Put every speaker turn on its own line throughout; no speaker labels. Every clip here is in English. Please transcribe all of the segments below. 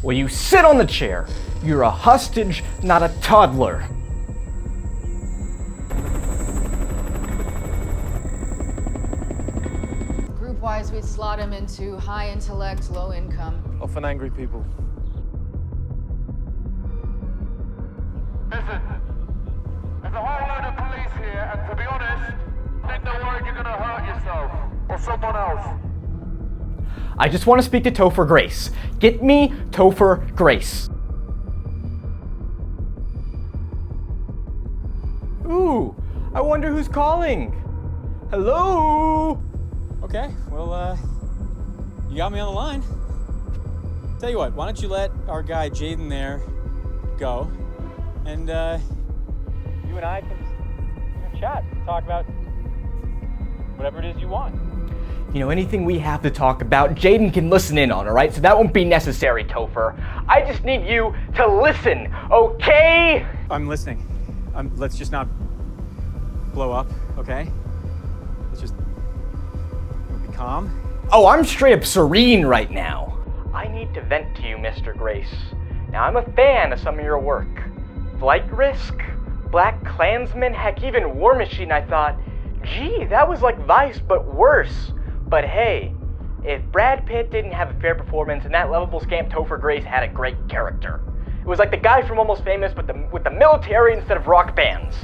Will you sit on the chair? You're a hostage, not a toddler.
Group-wise, we'd slot him into high intellect, low income.
Often angry people.
Listen, there's a whole load of police here, and to be honest, I think they're worried you're gonna hurt yourself, or someone else.
I just want to speak to Topher Grace. Get me Topher Grace. Ooh, I wonder who's calling. Hello?
Okay, well, you got me on the line. Tell you what, why don't you let our guy Jaden there go, and you and I can chat, talk about whatever it is you want.
You know, anything we have to talk about, Jaden can listen in on, alright? So that won't be necessary, Topher. I just need you to listen, okay?
I'm listening. Let's just not blow up, okay? Let's just be calm.
Oh, I'm straight up serene right now. I need to vent to you, Mr. Grace. Now, I'm a fan of some of your work. Flight Risk, Black Klansman, heck, even War Machine, I thought, gee, that was like Vice, but worse. But hey, if Brad Pitt didn't have a fair performance and that lovable scamp Topher Grace had a great character. It was like the guy from Almost Famous with the military instead of rock bands.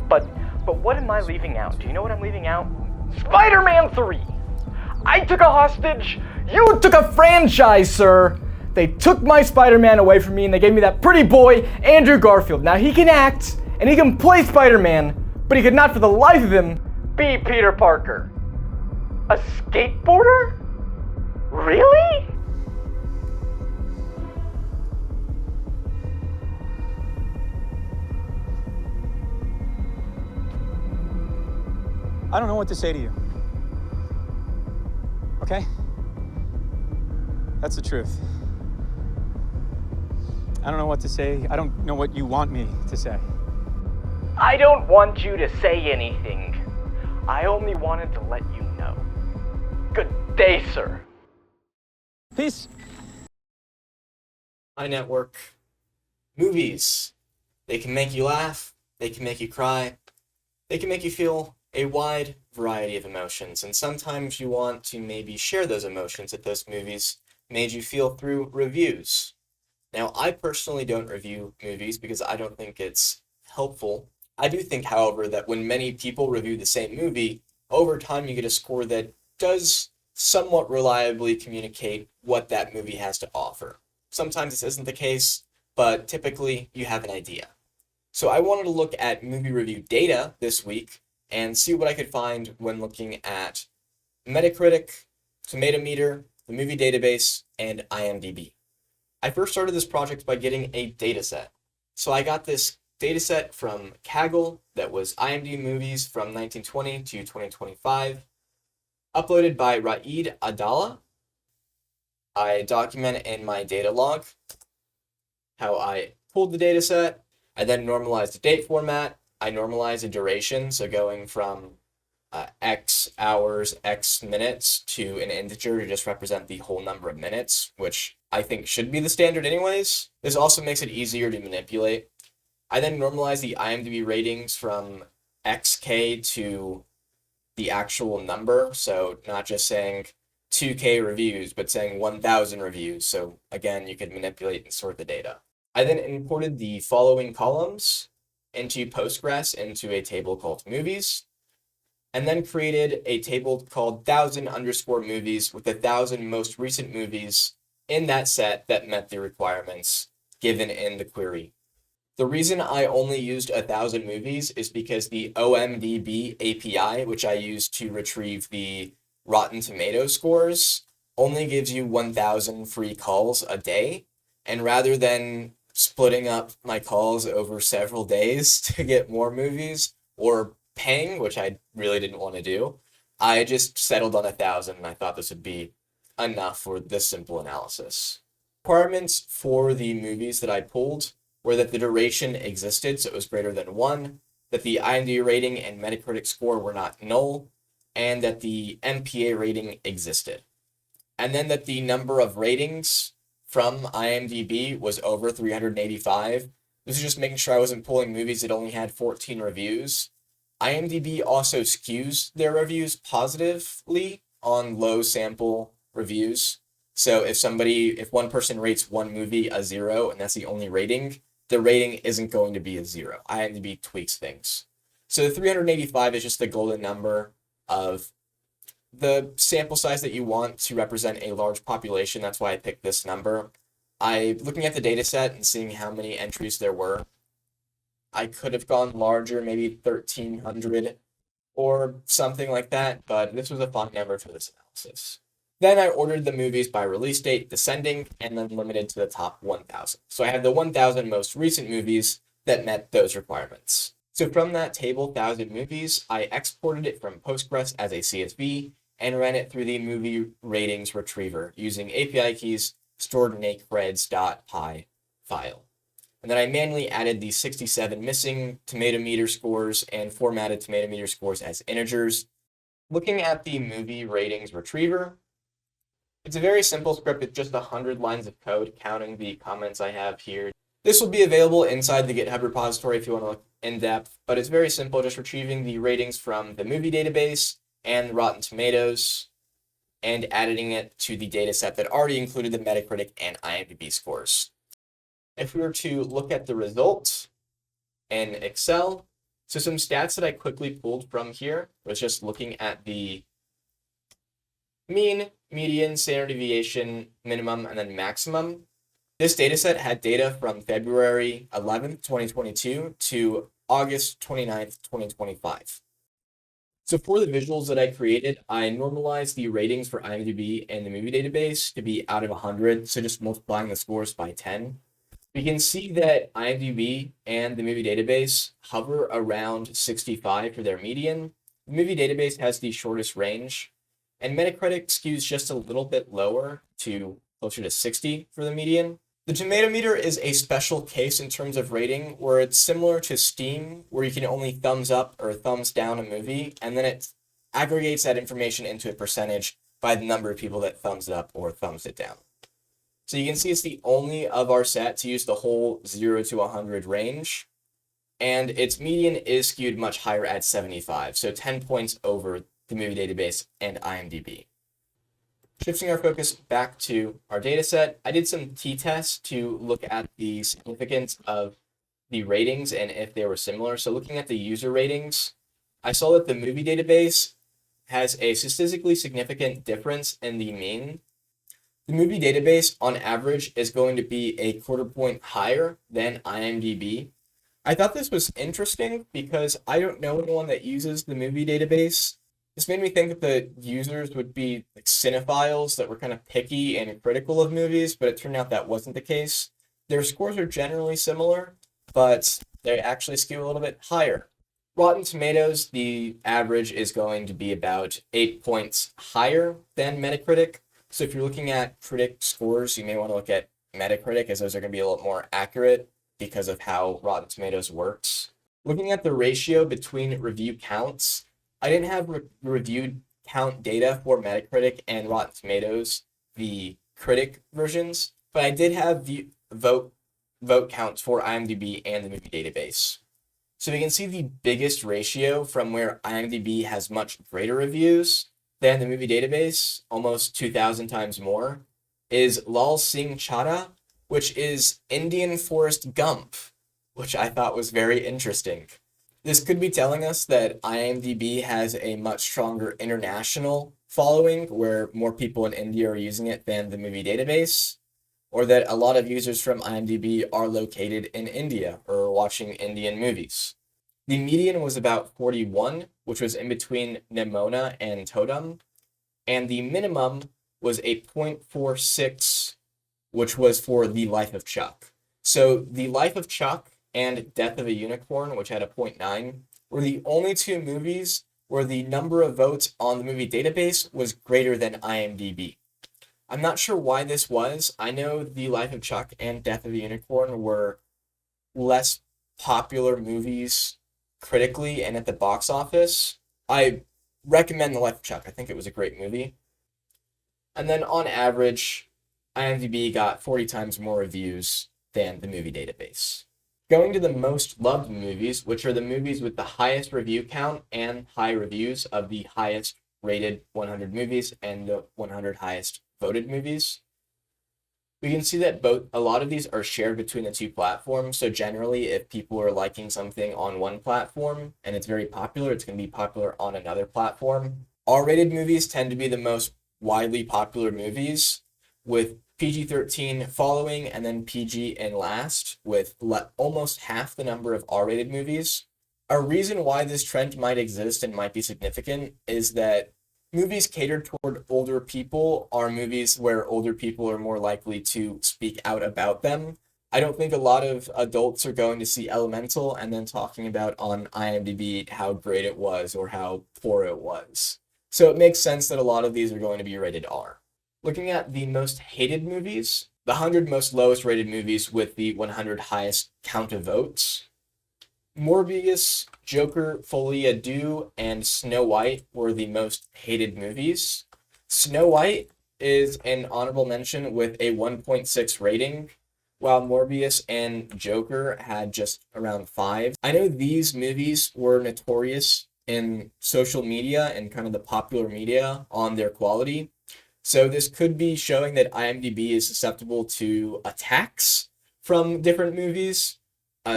But what am I leaving out? Do you know what I'm leaving out? Spider-Man 3! I took a hostage, you took a franchise, sir! They took my Spider-Man away from me and they gave me that pretty boy, Andrew Garfield. Now he can act, and he can play Spider-Man, but he could not for the life of him be Peter Parker. A skateboarder? Really?
I don't know what to say to you. Okay? That's the truth. I don't know what to say. I don't know what you want me to say.
I don't want you to say anything. I only wanted to let you know. Good day, sir.
Peace.
My network. Movies. They can make you laugh. They can make you cry. They can make you feel a wide variety of emotions. And sometimes you want to maybe share those emotions that those movies made you feel through reviews. Now, I personally don't review movies because I don't think it's helpful. I do think, however, that when many people review the same movie, over time you get a score that does somewhat reliably communicate what that movie has to offer. Sometimes this isn't the case, but typically you have an idea. So I wanted to look at movie review data this week and see what I could find when looking at Metacritic, Tomato Meter, the movie database, and IMDb. I first started this project by getting a dataset. So I got this dataset from Kaggle that was IMDb movies from 1920 to 2025, uploaded by Raed Adala. I document in my data log how I pulled the dataset. I then normalized the date format. I normalized the duration, so going from X hours, X minutes to an integer to just represent the whole number of minutes, which I think should be the standard anyways. This also makes it easier to manipulate. I then normalized the IMDb ratings from XK to the actual number, so not just saying 2K reviews, but saying 1,000 reviews, so again, you could manipulate and sort the data. I then imported the following columns into Postgres into a table called movies, and then created a table called 1000_movies with 1,000 most recent movies in that set that met the requirements given in the query. The reason I only used 1,000 movies is because the OMDB API, which I use to retrieve the Rotten Tomatoes scores, only gives you 1,000 free calls a day, and rather than splitting up my calls over several days to get more movies, or paying, which I really didn't want to do, I just settled on 1,000, and I thought this would be enough for this simple analysis. Requirements for the movies that I pulled were that the duration existed, so it was greater than 1, that the IMDb rating and Metacritic score were not null, and that the MPA rating existed. And then that the number of ratings from IMDb was over 385. This is just making sure I wasn't pulling movies that only had 14 reviews. IMDb also skews their reviews positively on low sample reviews. So if one person rates one movie a 0 and that's the only rating, the rating isn't going to be a 0. IMDb tweaks things. So the 385 is just the golden number of the sample size that you want to represent a large population. That's why I picked this number. Looking at the data set and seeing how many entries there were, I could have gone larger, maybe 1,300 or something like that, but this was a fun number for this analysis. Then I ordered the movies by release date, descending, and then limited to the top 1,000. So I have the 1,000 most recent movies that met those requirements. So from that table, 1,000 movies, I exported it from Postgres as a CSV and ran it through the movie ratings retriever using API keys stored in a creds.py file. And then I manually added the 67 missing tomato meter scores and formatted tomato meter scores as integers. Looking at the movie ratings retriever, it's a very simple script. It's just 100 lines of code, counting the comments I have here. This will be available inside the GitHub repository if you want to look in depth, but it's very simple, just retrieving the ratings from the movie database and Rotten Tomatoes and adding it to the data set that already included the Metacritic and IMDb scores. If we were to look at the results in Excel, so some stats that I quickly pulled from here was just looking at the mean, median, standard deviation, minimum, and then maximum. This dataset had data from February 11th, 2022 to August 29th, 2025. So for the visuals that I created, I normalized the ratings for IMDb and the movie database to be out of 100, so just multiplying the scores by 10. We can see that IMDb and the movie database hover around 65 for their median. The movie database has the shortest range, and Metacritic skews just a little bit lower to closer to 60 for the median. The tomato meter is a special case in terms of rating, where it's similar to Steam, where you can only thumbs up or thumbs down a movie, and then it aggregates that information into a percentage by the number of people that thumbs it up or thumbs it down. So you can see it's the only of our set to use the whole 0 to 100 range, and its median is skewed much higher at 75, so 10 points over the movie database and IMDb. Shifting our focus back to our data set, I did some t-tests to look at the significance of the ratings and if they were similar. So looking at the user ratings, I saw that the movie database has a statistically significant difference in the mean. The movie database, on average, is going to be a quarter point higher than IMDb. I thought this was interesting because I don't know anyone that uses the movie database. This made me think that the users would be like cinephiles that were kind of picky and critical of movies, but it turned out that wasn't the case. Their scores are generally similar, but they actually skew a little bit higher. Rotten Tomatoes, the average is going to be about 8 points higher than Metacritic. So if you're looking at critic scores, you may want to look at Metacritic, as those are going to be a little more accurate because of how Rotten Tomatoes works. Looking at the ratio between review counts, I didn't have reviewed count data for Metacritic and Rotten Tomatoes, the critic versions, but I did have vote counts for IMDb and the movie database. So we can see the biggest ratio from where IMDb has much greater reviews than the movie database, almost 2,000 times more, is Lal Singh Chaddha, which is Indian Forrest Gump, which I thought was very interesting. This could be telling us that IMDb has a much stronger international following, where more people in India are using it than the movie database, or that a lot of users from IMDb are located in India or watching Indian movies. The median was about 41, which was in between Nimona and Totem, and the minimum was a 0.46, which was for The Life of Chuck. So The Life of Chuck and Death of a Unicorn, which had a 0.9, were the only two movies where the number of votes on the movie database was greater than IMDb. I'm not sure why this was. I know The Life of Chuck and Death of a Unicorn were less popular movies critically and at the box office. I recommend The Life of Chuck. I think it was a great movie. And then on average, IMDb got 40 times more reviews than the movie database. Going to the most loved movies, which are the movies with the highest review count and high reviews of the highest rated 100 movies and the 100 highest voted movies. We can see that a lot of these are shared between the two platforms. So generally, if people are liking something on one platform and it's very popular, it's going to be popular on another platform. R-rated movies tend to be the most widely popular movies, with PG-13 following and then PG in last, with almost half the number of R-rated movies. A reason why this trend might exist and might be significant is that movies catered toward older people are movies where older people are more likely to speak out about them. I don't think a lot of adults are going to see Elemental and then talking about on IMDb how great it was or how poor it was. So it makes sense that a lot of these are going to be rated R. Looking at the most hated movies, the 100 most lowest rated movies with the 100 highest count of votes, Morbius, Joker, Folie à Deux, and Snow White were the most hated movies. Snow White is an honorable mention with a 1.6 rating, while Morbius and Joker had just around 5. I know these movies were notorious in social media and kind of the popular media on their quality. So this could be showing that IMDb is susceptible to attacks from different movies.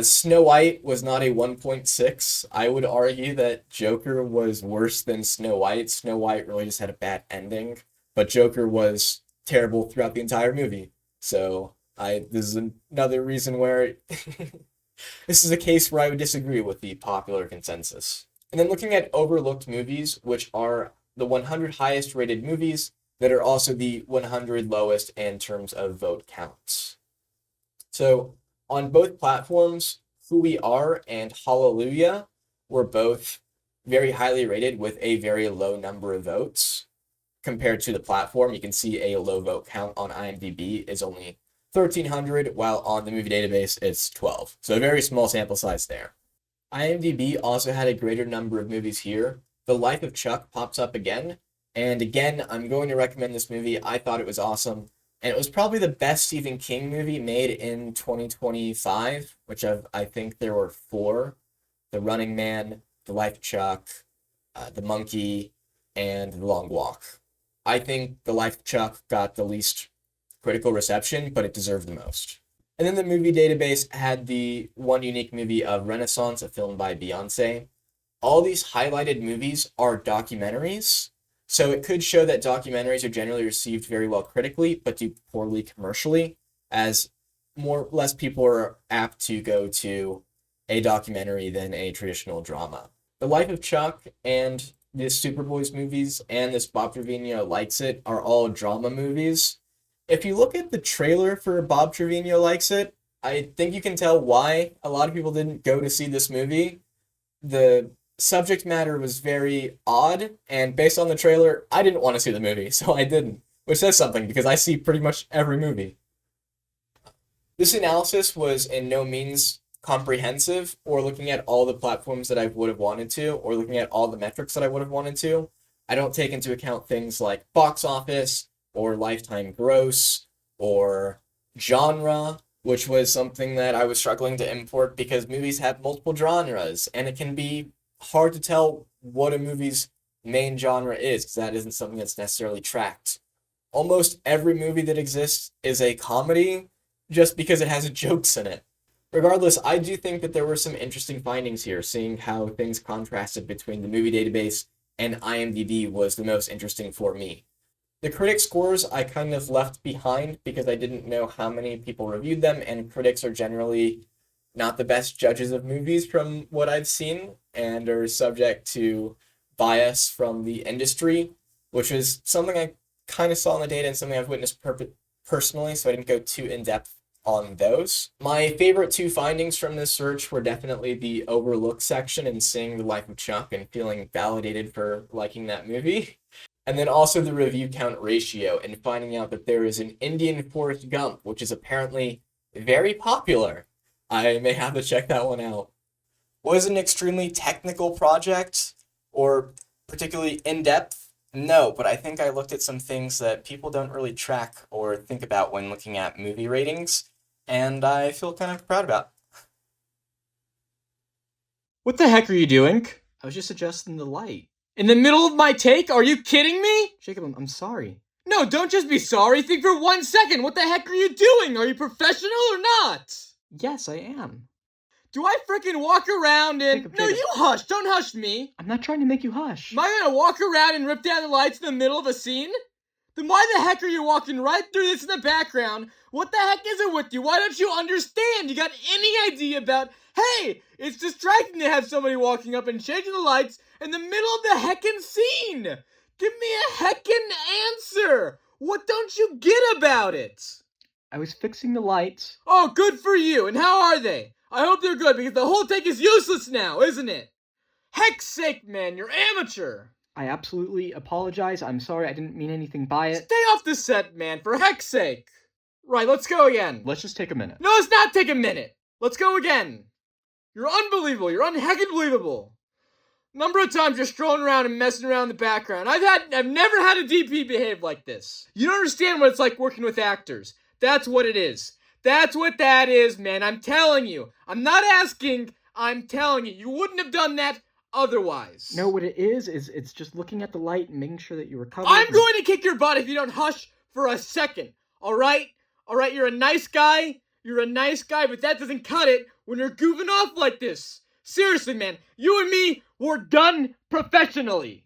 Snow White was not a 1.6. I would argue that Joker was worse than Snow White. Snow White really just had a bad ending, but Joker was terrible throughout the entire movie. So this is another reason where this is a case where I would disagree with the popular consensus. And then looking at overlooked movies, which are the 100 highest rated movies that are also the 100 lowest in terms of vote counts. So on both platforms, Who We Are and Hallelujah were both very highly rated with a very low number of votes. Compared to the platform, you can see a low vote count on IMDb is only 1,300, while on the movie database it's 12. So a very small sample size there. IMDb also had a greater number of movies here. The Life of Chuck pops up again. And again, I'm going to recommend this movie. I thought it was awesome. And it was probably the best Stephen King movie made in 2025, which I think there were 4. The Running Man, The Life of Chuck, The Monkey, and The Long Walk. I think The Life of Chuck got the least critical reception, but it deserved the most. And then the movie database had the one unique movie of Renaissance, a film by Beyonce. All these highlighted movies are documentaries. So it could show that documentaries are generally received very well critically, but do poorly commercially, as less people are apt to go to a documentary than a traditional drama. The Life of Chuck and the Superboys movies and this Bob Trevino Likes It are all drama movies. If you look at the trailer for Bob Trevino Likes It, I think you can tell why a lot of people didn't go to see this movie. The subject matter was very odd, and based on the trailer, I didn't want to see the movie, so I didn't, which says something because I see pretty much every movie. This analysis was in no means comprehensive, or looking at all the platforms that I would have wanted to, or looking at all the metrics that I would have wanted to. I don't take into account things like box office, or lifetime gross, or genre, which was something that I was struggling to import because movies have multiple genres, and it can be hard to tell what a movie's main genre is, because that isn't something that's necessarily tracked. Almost every movie that exists is a comedy, just because it has jokes in it. Regardless, I do think that there were some interesting findings here, seeing how things contrasted between the movie database and IMDb was the most interesting for me. The critic scores I kind of left behind because I didn't know how many people reviewed them, and critics are generally not the best judges of movies from what I've seen, and are subject to bias from the industry, which is something I kind of saw in the data and something I've witnessed personally, so I didn't go too in-depth on those. My favorite 2 findings from this search were definitely the overlooked section and seeing The Life of Chuck and feeling validated for liking that movie. And then also the review count ratio and finding out that there is an Indian Forrest Gump, which is apparently very popular. I may have to check that one out. Was an extremely technical project or particularly in-depth? No, but I think I looked at some things that people don't really track or think about when looking at movie ratings, and I feel kind of proud about.
What the heck are you doing? I was just adjusting the light. In the middle of my take? Are you kidding me? Jacob, I'm sorry. No, don't just be sorry. Think for 1 second. What the heck are you doing? Are you professional or not? Yes, I am. Do I frickin' walk around and...
Jacob.
No, you hush. Don't hush me. I'm not trying to make you hush. Am I gonna walk around and rip down the lights in the middle of a scene? Then why the heck are you walking right through this in the background? What the heck is it with you? Why don't you understand? You got any idea about... Hey, it's distracting to have somebody walking up and changing the lights in the middle of the heckin' scene. Give me a heckin' answer. What don't you get about it? I was fixing the lights. Oh, good for you. And how are they? I hope they're good because the whole take is useless now, isn't it? Heck's sake, man, you're amateur. I absolutely apologize. I'm sorry, I didn't mean anything by it. Stay off the set, man, for heck's sake. Right, let's go again. Let's just take a minute. No, let's not take a minute. Let's go again. You're unbelievable. You're unheckin' believable. Number of times you're strolling around and messing around in the background. I've never had a DP behave like this. You don't understand what it's like working with actors. That's what it is. That's what that is, man. I'm telling you. I'm not asking. I'm telling you. You wouldn't have done that otherwise. No, what it is it's just looking at the light and making sure that you recover. I'm going to kick your butt if you don't hush for a second. All right? All right, you're a nice guy. You're a nice guy, but that doesn't cut it when you're goofing off like this. Seriously, man. You and me, we're done professionally.